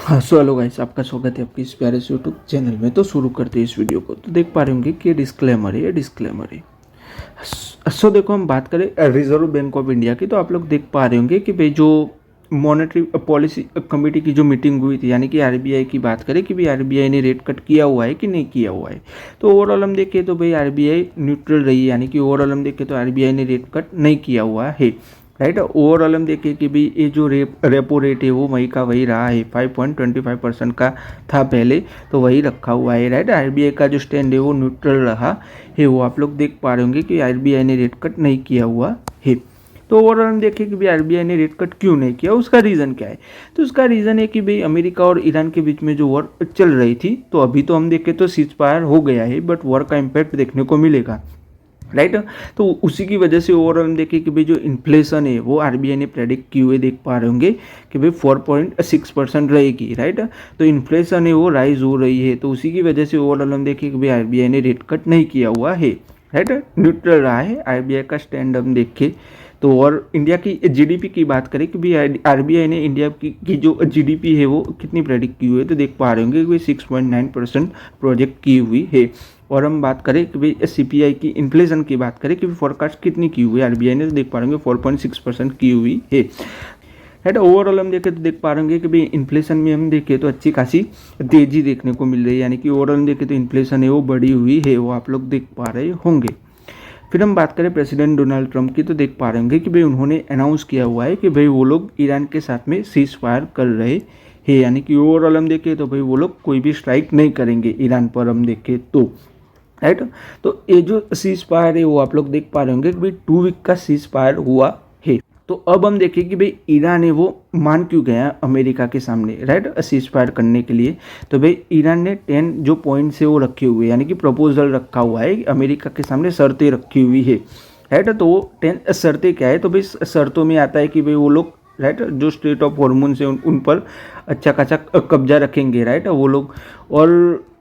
हाँ so hello guys, आपका स्वागत है आपके इस प्यारे से यूट्यूब चैनल में। तो शुरू करते हैं इस वीडियो को। तो देख पा रहे होंगे कि ये डिस्क्लेमर है, ये डिस्क्लेमर है। सो देखो, हम बात करें रिजर्व बैंक ऑफ इंडिया की, तो आप लोग देख पा रहे होंगे कि भाई जो मॉनेटरी पॉलिसी कमेटी की जो मीटिंग हुई थी, यानी कि आरबीआई की बात करें कि भाई आरबीआई ने रेट कट किया हुआ है कि नहीं किया हुआ है। तो ओवरऑल हम देखें तो भाई आरबीआई न्यूट्रल रही है, यानी कि ओवरऑल हम देखें तो आरबीआई ने रेट कट नहीं किया हुआ है। राइट, ओवरऑल हम देखें कि भाई ये जो रेपो रेट है वो वही का वही रहा है, 5.25% का था पहले, तो वही रखा हुआ है। राइट, आरबीआई का जो स्टैंड है वो न्यूट्रल रहा है, वो आप लोग देख पा रहे होंगे कि आरबीआई ने रेट कट नहीं किया हुआ है। तो ओवरऑल हम देखें कि भाई आरबीआई ने रेट कट क्यों नहीं किया, उसका रीज़न क्या है। तो उसका रीज़न है कि भाई अमेरिका और ईरान के बीच में जो वॉर चल रही थी, तो अभी तो हम देखें तो सीज फायर हो गया है, बट वॉर का इम्पैक्ट देखने को मिलेगा। राइट, तो उसी की वजह से ओवरऑल हम देखें कि भाई जो इन्फ्लेशन है वो आरबीआई ने प्रेडिक्ट किए हुए देख पा रहे होंगे कि भाई 4.6% रहेगी। राइट, तो इन्फ्लेशन है वो राइज हो रही है, तो उसी की वजह से ओवरऑल हम देखें कि भाई आरबीआई ने रेट कट नहीं किया हुआ है। राइट, न्यूट्रल रहा है आरबीआई का स्टैंड हम देखें तो। और इंडिया की जीडीपी की बात करें कि भाई आरबीआई ने इंडिया की जो जीडीपी है वो कितनी प्रेडिक्ट की हुई है, तो देख पा रहे होंगे कि भाई 6.9% प्रोजेक्ट की हुई है। और हम बात करें कि भाई सीपीआई की इन्फ्लेशन की बात करें कि फोरकास्ट कितनी की हुई है आरबीआई ने, तो देख पा रहे होंगे 4.6% की हुई है। राइट, ओवरऑल हम देखें तो देख पा रहे होंगे कि भाई इन्फ्लेशन में हम देखें तो अच्छी खासी तेजी देखने को मिल रही है, यानी कि ओवरऑल हम देखें तो इन्फ्लेशन है वो बढ़ी हुई है, वो आप लोग देख पा रहे होंगे। फिर हम बात करें प्रेसिडेंट डोनाल्ड ट्रंप की, तो देख पा रहे होंगे कि भाई उन्होंने अनाउंस किया हुआ है कि भाई वो लोग ईरान के साथ में सीज फायर कर रहे हैं, यानी कि ओवरऑल हम देखें तो भाई वो लोग कोई भी स्ट्राइक नहीं करेंगे ईरान पर हम देखें तो। राइट, तो ये जो सीज फायर है वो आप लोग देख पा रहे होंगे कि भाई 2 वीक का सीज फायर हुआ है। तो अब हम देखें कि भाई ईरान है वो मान क्यों गया अमेरिका के सामने, राइट, सीज फायर करने के लिए। तो भाई ईरान ने 10 जो पॉइंट्स है वो रखे हुए, यानी कि प्रपोजल रखा हुआ है, अमेरिका के सामने शर्तें रखी हुई है। राइट, तो वो 10 शर्तें क्या है, तो भाई शर्तों में आता है कि भाई वो लोग राइट जो स्टेट ऑफ हॉर्मोन्स है उन पर अच्छा खासा कब्जा रखेंगे। राइट, वो लोग और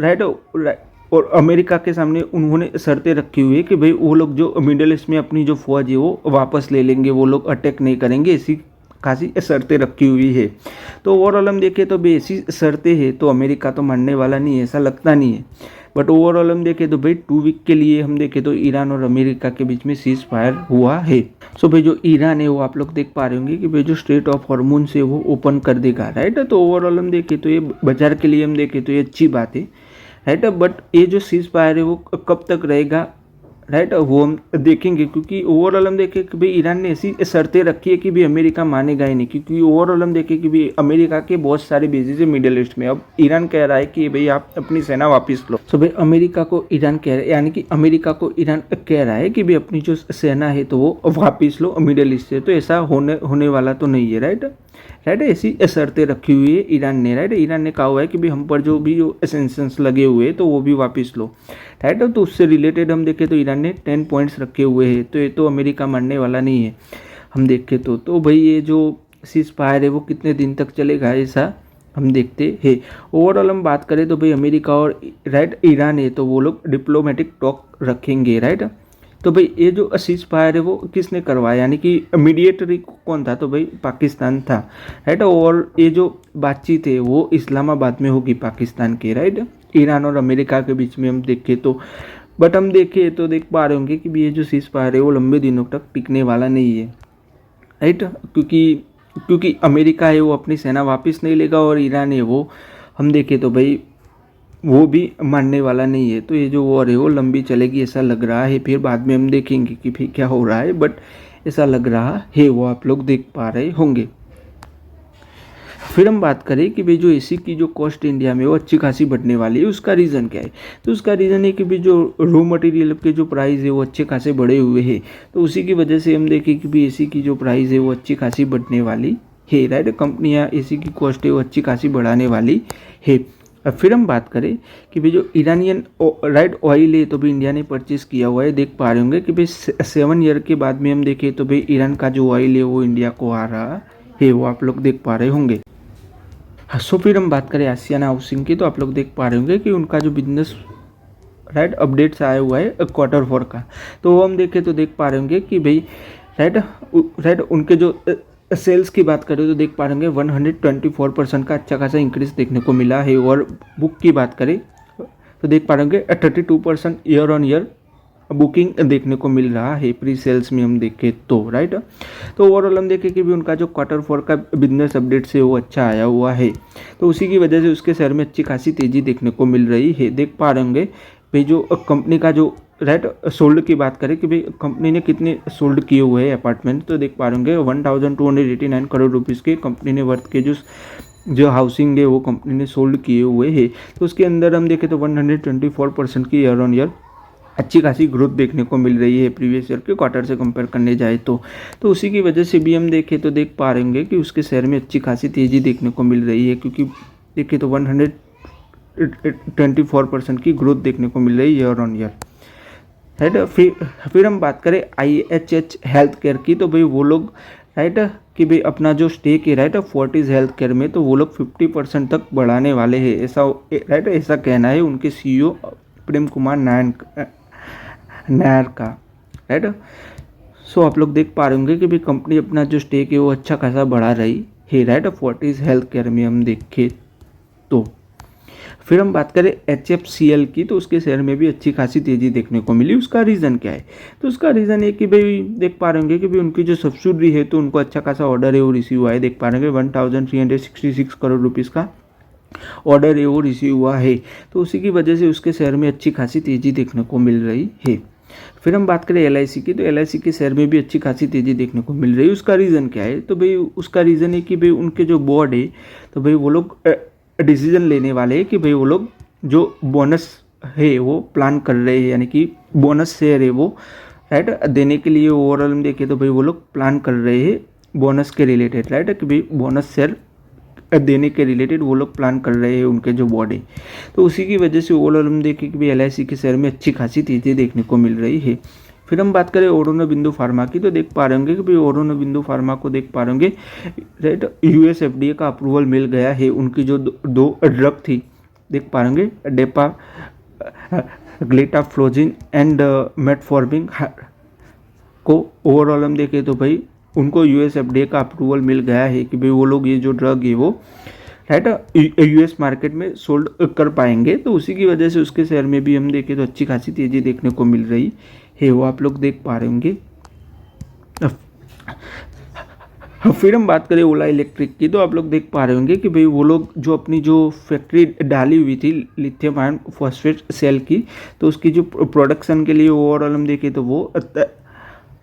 राइट और अमेरिका के सामने उन्होंने शर्तें रखी हुई है कि भाई वो लोग जो मिडल ईस्ट में अपनी जो फौज है वो वापस ले लेंगे, वो लोग अटैक नहीं करेंगे, ऐसी खासी शर्तें रखी हुई है। तो ओवरऑल हम देखें तो भाई ऐसी शर्तें हैं तो अमेरिका तो मानने वाला नहीं है, ऐसा लगता नहीं है। बट ओवरऑल हम देखें तो भाई 2 वीक के लिए हम देखें तो ईरान और अमेरिका के बीच में सीज फायर हुआ है। सो भाई जो ईरान है वो आप लोग देख पा रहे होंगे कि भाई जो स्ट्रेट ऑफ हॉर्मोन्स है वो ओपन कर देगा। राइट, तो ओवरऑल हम देखें तो ये बाजार के लिए हम देखें तो ये अच्छी बात है। राइट, बट ये जो सीज फायर है वो कब तक रहेगा, राइट, वो हम देखेंगे, क्योंकि ओवरऑल हम देखें कि भाई ईरान ने ऐसी शर्तें रखी है कि भाई अमेरिका मानेगा ही नहीं, क्योंकि ओवरऑल हम देखें कि भाई अमेरिका के बहुत सारे बेसिस है मिडिल ईस्ट में। अब ईरान कह रहा है कि भाई आप अपनी सेना वापस लो। तो भाई अमेरिका को ईरान कह रहा है, यानी कि अमेरिका को ईरान कह रहा है कि भाई अपनी जो सेना है तो वो वापस लो मिडिल ईस्ट से। तो ऐसा होने वाला तो नहीं है। राइट, राइट, ऐसी शर्तें रखी हुई है ईरान ने। राइट, ईरान ने कहा हुआ है कि भाई हम पर जो भी जो सैंक्शंस लगे हुए हैं तो वो भी वापस लो। राइट, तो उससे रिलेटेड हम देखें तो ईरान ने 10 पॉइंट्स रखे हुए हैं, तो ये तो अमेरिका मानने वाला नहीं है हम देखें तो भाई ये जो सीज फायर है वो कितने दिन तक चलेगा ऐसा हम देखते हैं। ओवरऑल हम बात करें तो भाई अमेरिका और राइट ईरान है तो वो लोग डिप्लोमेटिक टॉक रखेंगे। राइट, तो भाई ये जो सीज फायर है वो किसने करवाया, यानी कि मीडिएटर कौन था, तो भाई पाकिस्तान था। राइट, और ये जो बातचीत है वो इस्लामाबाद में होगी पाकिस्तान के। राइट, ईरान और अमेरिका के बीच में हम देखें तो, बट हम देखें तो देख पा रहे होंगे कि ये जो सीज फायर है वो लंबे दिनों तक टिकने वाला नहीं है। राइट, क्योंकि अमेरिका है वो अपनी सेना वापस नहीं लेगा और ईरान है वो हम देखें तो भाई वो भी मानने वाला नहीं है। तो ये जो वॉर है वो लंबी चलेगी ऐसा लग रहा है, फिर बाद में हम देखेंगे कि फिर क्या हो रहा है, बट ऐसा लग रहा है, वो आप लोग देख पा रहे होंगे। फिर हम बात करें कि भाई जो एसी की जो कॉस्ट इंडिया में वो अच्छी खासी बढ़ने वाली है, उसका रीज़न क्या है। तो उसका रीज़न है कि भाई जो रॉ मटेरियल के जो प्राइस है वो अच्छे खासे बढ़े हुए हैं, तो उसी की वजह से हम देखें कि भाई एसी की जो प्राइस है वो अच्छी खासी बढ़ने वाली है। राइट, कंपनियाँ एसी की कॉस्ट है वो अच्छी खासी बढ़ाने वाली है। अब फिर हम बात करें कि भाई जो ईरानियन राइट ऑयल है तो भी इंडिया ने परचेज़ किया हुआ है, देख पा रहे होंगे कि भाई 7 ईयर के बाद में हम देखें तो भाई ईरान का जो ऑयल है वो इंडिया को आ रहा है, वो आप लोग देख पा रहे होंगे। हाँ, सो फिर हम बात करें आसियाना हाउसिंग की, तो आप लोग देख पा रहे होंगे कि उनका जो बिजनेस राइट अपडेट्स आया हुआ है Q4 का, तो वो हम देखें तो देख पा रहे होंगे कि भाई राइट उनके जो सेल्स की बात करें तो देख पा रहे होंगे 124% का अच्छा खासा इंक्रीज देखने को मिला है। और बुक की बात करें तो देख पा रहे होंगे 32% ईयर ऑन ईयर बुकिंग देखने को मिल रहा है प्री सेल्स में हम देखें तो, राइट। तो ओवरऑल हम देखें कि भी उनका जो Q4 का बिजनेस अपडेट से वो अच्छा आया हुआ है, तो उसी की वजह से उसके शेयर में अच्छी खासी तेज़ी देखने को मिल रही है। देख पा रहे होंगे भाई जो कंपनी का जो राइट सोल्ड की बात करें कि भाई कंपनी ने कितने सोल्ड किए हुए हैं अपार्टमेंट, तो देख पा रहे होंगे 1289 करोड़ रुपीज़ के कंपनी ने वर्थ के जो हाउसिंग है वो कंपनी ने सोल्ड किए हुए हैं। तो उसके अंदर हम देखें तो 124% की ईयर ऑन ईयर अच्छी खासी ग्रोथ देखने को मिल रही है प्रीवियस ईयर के क्वार्टर से कंपेयर करने जाए तो उसी की वजह से भी हम देखें तो देख पा रहे होंगे कि उसके शेयर में अच्छी खासी तेज़ी देखने को मिल रही है, क्योंकि देखें तो 124% की ग्रोथ देखने को मिल रही है ईयर ऑन ईयर, राइट। फिर हम बात करें IHH हेल्थ केयर की, तो भाई वो लोग राइट कि भाई अपना जो स्टेक है राइट फोर्टिस हेल्थ केयर में, तो वो लोग 50% तक बढ़ाने वाले हैं, ऐसा राइट ऐसा कहना है उनके CEO प्रेम कुमार नायर का, राइट। सो आप लोग देख पा रहे होंगे कि भाई कंपनी अपना जो स्टेक है वो अच्छा खासा बढ़ा रही है, राइट फोर्टिस हेल्थ केयर में हम देखें तो। फिर हम बात करें HFCL की, तो उसके शेयर में भी अच्छी खासी तेज़ी देखने को मिली। उसका रीज़न क्या है, तो उसका रीज़न ये कि भाई देख पा रहे होंगे कि भाई उनकी जो सब्सिडरी है तो उनको अच्छा खासा ऑर्डर है वो रिसीव हुआ है। देख पा रहे होंगे 1366 करोड़ रुपीज़ का ऑर्डर है वो रिसीव हुआ है, तो उसी की वजह से उसके शेयर में अच्छी खासी तेज़ी देखने को मिल रही है। फिर हम बात करें LIC की, तो LIC के शेयर में भी अच्छी खासी तेज़ी देखने को मिल रही है। उसका रीज़न क्या है, तो भाई उसका रीज़न है कि भाई उनके जो बोर्ड है तो भाई वो लोग डिसीजन लेने वाले हैं कि भाई वो लोग जो बोनस है वो प्लान कर रहे हैं, यानी कि बोनस शेयर है वो राइट देने के लिए ओवरऑल हम देखें तो भाई वो लोग प्लान कर रहे हैं बोनस के रिलेटेड, राइट कि भाई बोनस शेयर देने के रिलेटेड वो लोग प्लान कर रहे हैं उनके जो बोर्ड है, तो उसी की वजह से ओवरऑल हम देखें कि भाई LIC के शेयर में अच्छी खासी तेज़ी देखने को मिल रही है। फिर हम बात करें औरोबिंदो फार्मा की, तो देख पा रहे होंगे कि भाई औरोबिंदो फार्मा को देख पा रहे होंगे राइट US FDA का अप्रूवल मिल गया है। उनकी जो दो ड्रग थी देख पा रहे होंगे डेपा ग्लेटाफ्लोजिन एंड मेटफॉर्मिन को ओवरऑल हम देखें तो भाई उनको US FDA का अप्रूवल मिल गया है कि भाई वो लोग ये जो ड्रग है वो राइट US मार्केट में सोल्ड कर पाएंगे, तो उसी की वजह से उसके शेयर में भी हम देखें तो अच्छी खासी तेज़ी देखने को मिल रही है, वो आप लोग देख पा रहे होंगे। फिर हम बात करें ओला इलेक्ट्रिक की, तो आप लोग देख पा रहे होंगे कि भाई वो लोग जो अपनी जो फैक्ट्री डाली हुई थी लिथियम आयन फॉस्फेट सेल की, तो उसकी जो प्रोडक्शन के लिए ओवरऑल हम देखें तो वो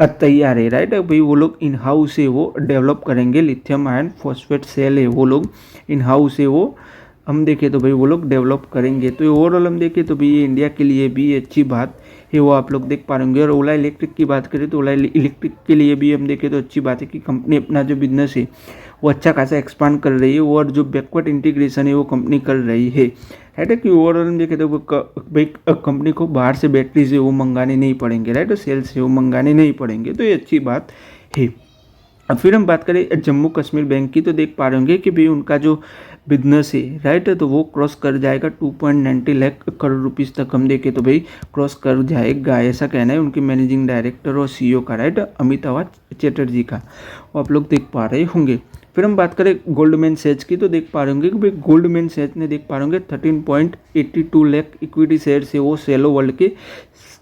तैयार है, राइट भाई वो लोग इन हाउस है वो डेवलप करेंगे। लिथियम आयन फॉस्फेट सेल है वो लोग इन हाउस है वो हम देखें तो भाई वो लोग डेवलप करेंगे, तो ओवरऑल हम देखें तो भाई ये इंडिया के लिए भी अच्छी बात है, वो आप लोग देख पा रहे होंगे। और ओला इलेक्ट्रिक की बात करें तो ओला इलेक्ट्रिक के लिए भी हम देखें तो अच्छी बात है कि कंपनी अपना जो बिजनेस है वो अच्छा खासा एक्सपांड कर रही है, और जो बैकवर्ड इंटीग्रेशन है वो कंपनी कर रही है, राइट है कि ओवरऑल हम देखें तो भाई कंपनी को बाहर से बैटरीज है वो मंगाने नहीं पड़ेंगे, राइट सेल्स है वो मंगाने नहीं पड़ेंगे, तो ये अच्छी बात है। अब फिर हम बात करें जम्मू कश्मीर बैंक की, तो देख पा रहे होंगे कि भाई उनका जो बिजनेस है राइट तो वो क्रॉस कर जाएगा 2.90 लाख करोड़ रुपीस तक हम देखें तो भाई क्रॉस कर जाएगा, ऐसा कहना है उनके मैनेजिंग डायरेक्टर और CEO का, राइट अमिताभ चैटर्जी का, वो आप लोग देख पा रहे होंगे। फिर हम बात करें गोल्डमैन सैच की, तो देख पा रहे होंगे कि भाई गोल्डमैन सैच ने देख पा रहे होंगे 13.82 लाख इक्विटी शेयर से वो सेलो वर्ल्ड के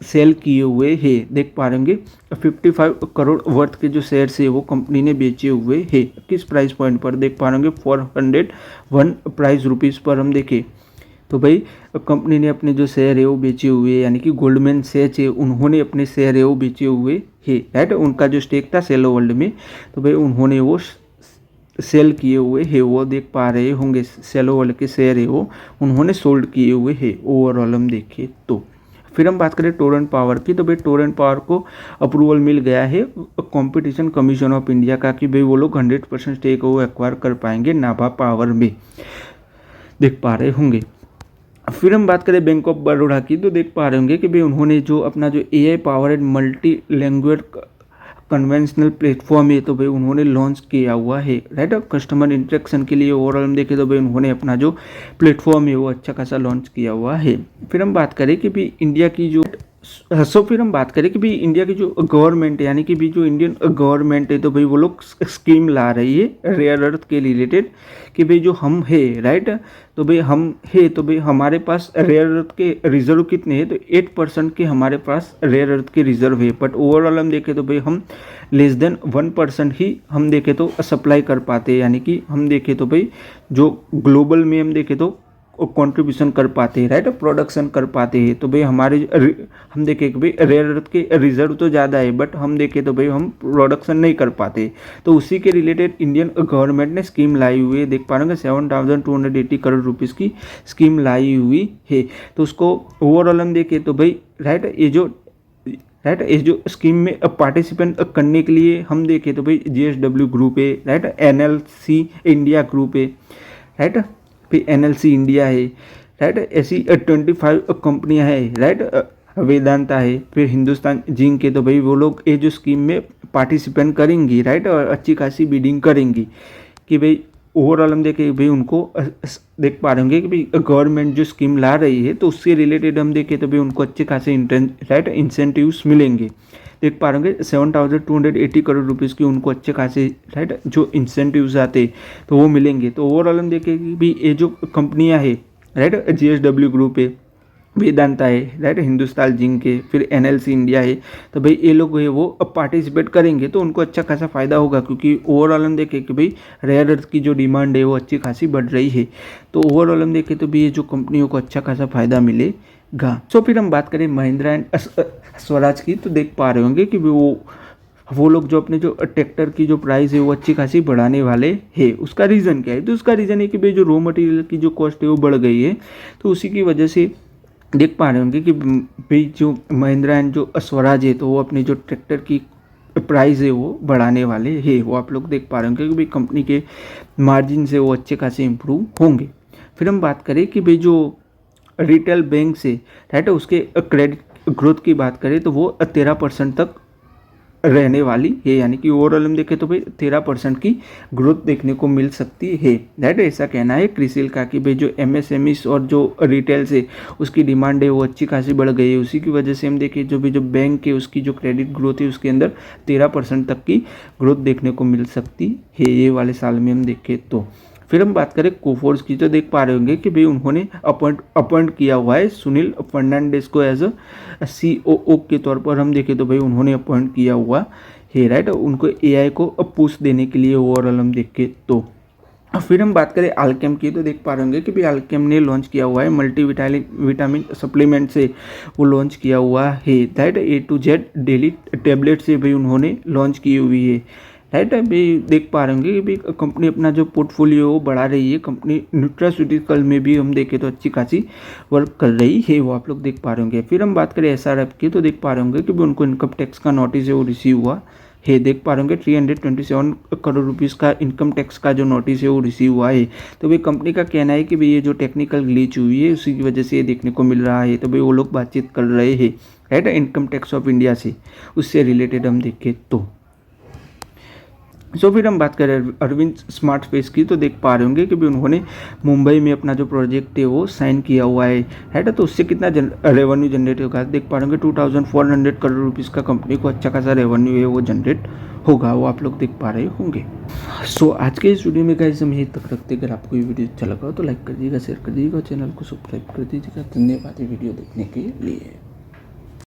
सेल किए हुए हैं। देख पा रहे होंगे 55 करोड़ वर्थ के जो शेयर है वो कंपनी ने बेचे हुए हैं। किस प्राइस पॉइंट पर देख पा रहे होंगे 401 प्राइस रुपीज़ पर हम देखें तो भाई कंपनी ने अपने जो शेयर है वो बेचे हुए हैं, यानी कि गोल्डमैन सैच है उन्होंने अपने शेयर है वो बेचे हुए हैं, राइट उनका जो स्टेक था सेलो वर्ल्ड में तो भाई उन्होंने वो सेल किए हुए है, वो देख पा रहे होंगे सेलो वर्ल्ड के शेयर है वो उन्होंने सोल्ड किए हुए हैं ओवरऑल हम देखें तो। फिर हम बात करें टोरेंट पावर की, तो भाई टोरेंट पावर को अप्रूवल मिल गया है कंपटीशन कमीशन ऑफ इंडिया का कि भाई वो लोग 100% स्टेक वो एक्वायर कर पाएंगे नाभा पावर में, देख पा रहे होंगे। फिर हम बात करें बैंक ऑफ बड़ौदा की, तो देख पा रहे होंगे कि भाई उन्होंने जो अपना जो AI powered multi language conventional platform है तो भाई उन्होंने लॉन्च किया हुआ है, राइट कस्टमर इंटरेक्शन के लिए ओवरऑल हम देखें तो भाई उन्होंने अपना जो प्लेटफॉर्म है वो अच्छा खासा लॉन्च किया हुआ है। फिर हम बात करें कि भाई इंडिया की जो सो फिर हम बात करें कि भाई इंडिया की जो गवर्नमेंट है, यानी कि भी जो इंडियन गवर्नमेंट है, तो भाई वो लोग स्कीम ला रही है रेयर अर्थ के रिलेटेड कि भाई जो हम है राइट, तो भाई हम है तो भाई हमारे पास रेयर अर्थ के रिजर्व कितने हैं, तो 8% के हमारे पास रेयर अर्थ के रिजर्व है। बट ओवरऑल हम देखें तो भाई हम लेस देन 1% ही हम देखें तो सप्लाई कर पाते हैं, यानी कि हम देखें तो भाई जो ग्लोबल में हम देखें तो कंट्रीब्यूशन कर पाते हैं राइट, प्रोडक्शन कर पाते हैं। तो भाई हमारे हम देखें कि भाई रेयर अर्थ के रिजर्व तो ज़्यादा है, बट हम देखें तो भाई हम प्रोडक्शन नहीं कर पाते। तो उसी के रिलेटेड इंडियन गवर्नमेंट ने स्कीम लाई हुई है, देख पा रहे होंगे 7,280 करोड़ रुपीज़ की स्कीम लाई हुई है। तो उसको ओवरऑल हम देखें तो भाई राइट, ये जो स्कीम में पार्टिसिपेंट करने के लिए हम देखें तो भाई GSW ग्रुप है राइट, NLC इंडिया ग्रुप है राइट, फिर NLC इंडिया है राइट, ऐसी 25 कंपनियां हैं राइट, वेदांता है, फिर हिंदुस्तान जिंक है। तो भाई वो लोग ये जो स्कीम में पार्टिसिपेंट करेंगी राइट, और अच्छी खासी बिडिंग करेंगी कि भाई ओवरऑल हम देखें भाई उनको देख पा रहे होंगे कि भाई गवर्नमेंट जो स्कीम ला रही है तो उससे रिलेटेड हम देखें तो भाई उनको अच्छे खासे राइट इंसेंटिव्स मिलेंगे। देख पा रहे होंगे 7,280 करोड़ रुपीज़ की उनको अच्छे खासे राइट जो इंसेंटिव्स आते तो वो मिलेंगे। तो ओवरऑल हम देखें कि भाई ये जो कंपनियां है राइट, GSW ग्रुप है, वेदांता है राइट, हिंदुस्तान जिंक है, फिर NLC इंडिया है, तो भाई ये लोग है वो अब पार्टिसिपेट करेंगे तो उनको अच्छा खासा फ़ायदा होगा, क्योंकि ओवरऑल हम देखें कि भाई रेयर अर्थ की जो डिमांड है वो अच्छी खासी बढ़ रही है। तो ओवरऑल हम देखें तो भी ये जो कंपनियों को अच्छा खासा फ़ायदा मिलेगा। सो फिर हम बात करें महिंद्रा एंड स्वराज की, तो देख पा रहे होंगे कि वो लोग जो अपने जो ट्रैक्टर की जो प्राइस है वो अच्छी खासी बढ़ाने वाले हैं। उसका रीज़न क्या है, तो उसका रीज़न है कि भाई जो रॉ मटेरियल की जो कॉस्ट है वो बढ़ गई है, तो उसी की वजह से देख पा रहे होंगे कि भाई जो महिंद्रा एंड जो स्वराज है तो वो अपनी जो ट्रैक्टर की प्राइस है वो बढ़ाने वाले हैं। वो आप लोग देख पा रहे होंगे कि भाई कंपनी के मार्जिन से वो अच्छे खासे इम्प्रूव होंगे। फिर हम बात करें कि भाई जो रिटेल बैंक से राइट उसके क्रेडिट ग्रोथ की बात करें तो वो 13% तक रहने वाली है, यानी कि ओवरऑल हम देखें तो भाई 13% की ग्रोथ देखने को मिल सकती है राइट, ऐसा कहना है क्रिसिल का कि भाई जो MSMEs और जो रिटेल से उसकी डिमांड है वो अच्छी खासी बढ़ गई है। उसी की वजह से हम देखें जो भी जो बैंक है उसकी जो क्रेडिट ग्रोथ है उसके अंदर 13% तक की ग्रोथ देखने को मिल सकती है ये वाले साल में हम देखें तो। फिर हम बात करें कोफोर्स की, तो देख पा रहे होंगे कि भाई उन्होंने अपॉइंट किया हुआ है सुनील फर्नांडिस को एज अ COO के तौर पर हम देखें तो भाई उन्होंने अपॉइंट किया हुआ है राइट, उनको AI को पुश देने के लिए ओवरऑल हम देखें तो। फिर हम बात करें अल्केम की, तो देख पा रहे होंगे कि भाई अल्केम ने लॉन्च किया हुआ है विटामिन सप्लीमेंट से वो लॉन्च किया हुआ है right, A to Z daily tablet से भाई उन्होंने लॉन्च की हुई है राइट। अभी देख पा रहे होंगे कि भाई कंपनी अपना जो पोर्टफोलियो वो बढ़ा रही है, कंपनी न्यूट्रास्यूटिकल में भी हम देखें तो अच्छी खासी वर्क कर रही है, वो आप लोग देख पा रहे होंगे। फिर हम बात करें SRF की, तो देख पा रहे होंगे कि भाई उनको इनकम टैक्स का नोटिस है वो रिसीव हुआ है, देख पा रहे होंगे 327 करोड़ रुपीज़ का इनकम टैक्स का जो नोटिस है वो रिसीव हुआ है। तो भाई कंपनी का कहना है कि भाई ये जो टेक्निकल ग्लिच हुई है उसी की वजह से ये देखने को मिल रहा है। तो भाई वो लोग बातचीत कर रहे हैं right income tax of India से, उससे रिलेटेड हम देखें तो। फिर हम बात करें अरविंद स्मार्ट स्पेस की, तो देख पा रहे होंगे कि भी उन्होंने मुंबई में अपना जो प्रोजेक्ट है वो साइन किया हुआ है राइट, तो उससे कितना रेवेन्यू जनरेट होगा, देख पा रहे होंगे 2400 करोड़ रुपीज़ का कंपनी को अच्छा खासा रेवेन्यू है वो जनरेट होगा, वो आप लोग देख पा रहे होंगे। आज के इस वीडियो में गाइस हम यहीं तक रखते। अगर आपको ये वीडियो अच्छा लगा हो तो लाइक कर दीजिएगा, शेयर कर दीजिएगा, चैनल को सब्सक्राइब कर दीजिएगा। धन्यवाद ये वीडियो देखने के लिए।